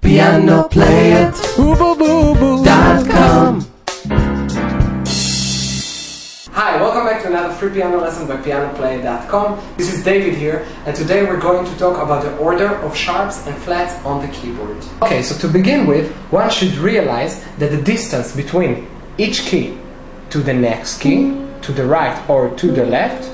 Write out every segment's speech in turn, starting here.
Piano-Play-It.com. Hi, welcome back to another free piano lesson by Piano-Play-It.com. This is David here, and today we're going to talk about the order of sharps and flats on the keyboard. Okay, so to begin with, one should realize that the distance between each key to the next key, to the right or to the left,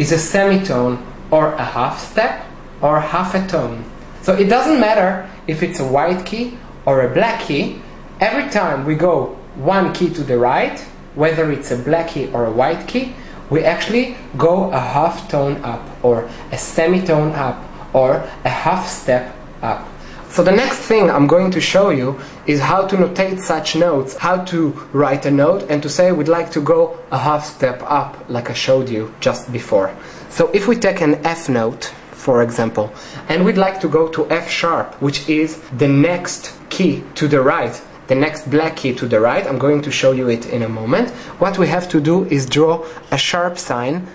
is a semitone or a half step or half a tone. So it doesn't matter if it's a white key or a black key. Every time we go one key to the right, whether it's a black key or a white key, we actually go a half tone up or a semitone up or a half step up. So the next thing I'm going to show you is how to notate such notes, how to write a note and to say we'd like to go a half step up, like I showed you just before. So if we take an F note, for example, and we'd like to go to F sharp, which is the next key to the right, the next black key to the right, I'm going to show you it in a moment. What we have to do is draw a sharp sign,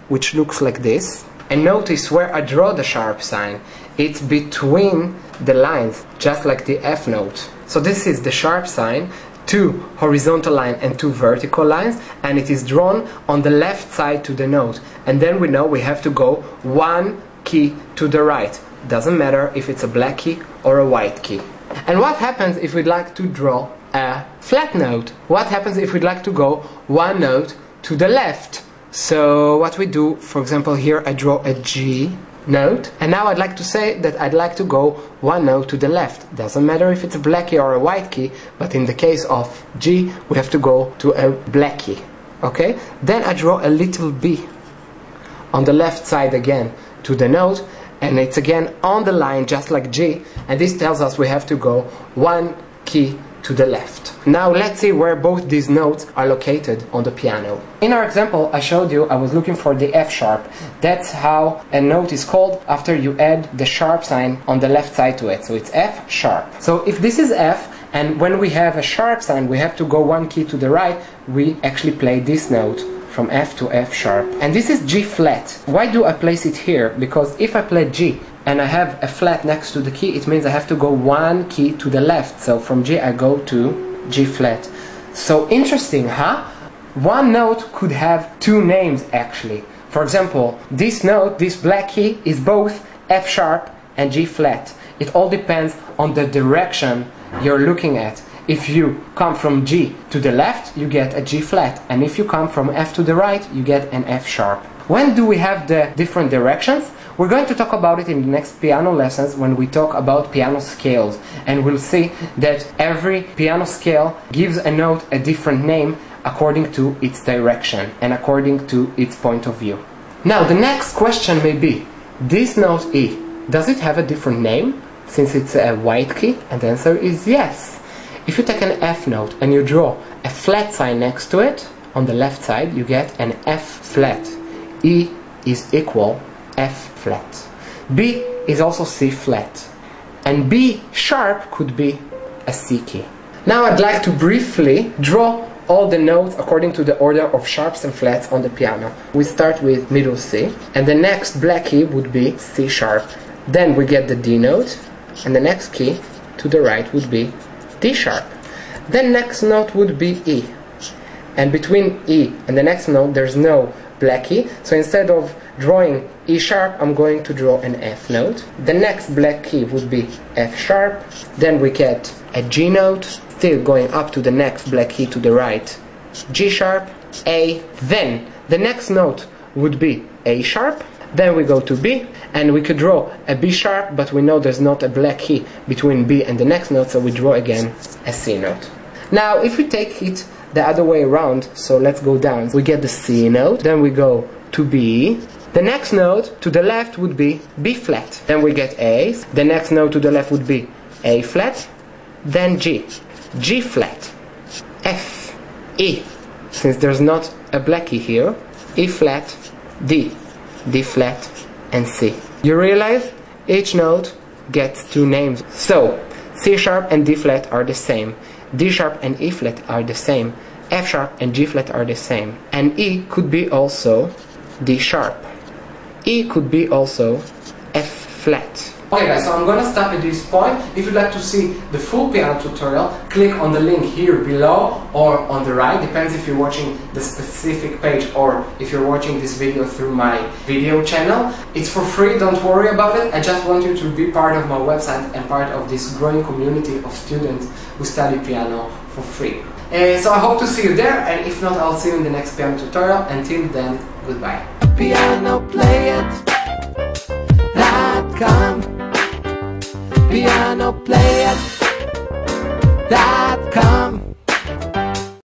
which looks like this. And notice where I draw the sharp sign. It's between the lines, just like the F note. So this is the sharp sign, two horizontal lines and two vertical lines, and it is drawn on the left side to the note. And then we know we have to go one key to the right. Doesn't matter if it's a black key or a white key. And what happens if we'd like to draw a flat note? What happens if we'd like to go one note to the left? So what we do, for example, here I draw a G note, and now I'd like to say that I'd like to go one note to the left. Doesn't matter if it's a black key or a white key, but in the case of G, we have to go to a black key. Okay? Then I draw a little B on the left side again to the note, and it's again on the line just like G, and this tells us we have to go one key to the left. Now let's see where both these notes are located on the piano. In our example I showed you, I was looking for the F sharp. That's how a note is called after you add the sharp sign on the left side to it. So it's F sharp. So if this is F, and when we have a sharp sign we have to go one key to the right, we actually play this note from F to F sharp. And this is G flat. Why do I place it here? Because if I play G and I have a flat next to the key, it means I have to go one key to the left. So from G I go to G flat. So interesting, huh? One note could have two names actually. For example, this note, this black key, is both F sharp and G flat. It all depends on the direction you're looking at. If you come from G to the left, you get a G flat, and if you come from F to the right, you get an F sharp. When do we have the different directions? We're going to talk about it in the next piano lessons when we talk about piano scales, and we'll see that every piano scale gives a note a different name according to its direction and according to its point of view. Now the next question may be, this note E, does it have a different name since it's a white key? And the answer is yes. If you take an F note and you draw a flat sign next to it, on the left side you get an F flat. E is equal F flat. B is also C flat. And B sharp could be a C key. Now I'd like to briefly draw all the notes according to the order of sharps and flats on the piano. We start with middle C, and the next black key would be C sharp. Then we get the D note, and the next key to the right would be D sharp. Then next note would be E, and between E and the next note there's no black key, so instead of drawing E sharp I'm going to draw an F note. The next black key would be F sharp. Then we get a G note, still going up to the next black key to the right, G sharp, A. Then the next note would be A sharp. Then we go to B, and we could draw a B sharp, but we know there's not a black key between B and the next note, so we draw again a C note. Now if we take it the other way around, so let's go down, we get the C note, then we go to B. The next note to the left would be B flat. Then we get A. The next note to the left would be A flat. Then G. G flat. F. E. Since there's not a black key here. E flat. D. D flat. And C. You realize each note gets two names. So C sharp and D flat are the same. D sharp and E flat are the same. F sharp and G flat are the same. And E could be also D sharp. E could be also F flat. Okay guys, so I'm gonna stop at this point. If you'd like to see the full piano tutorial, click on the link here below or on the right, depends if you're watching the specific page or if you're watching this video through my video channel. It's for free, don't worry about it. I just want you to be part of my website and part of this growing community of students who study piano for free. So I hope to see you there, and if not, I'll see you in the next piano tutorial. Until then, goodbye. Piano-Play-It.com. Piano-Play-It.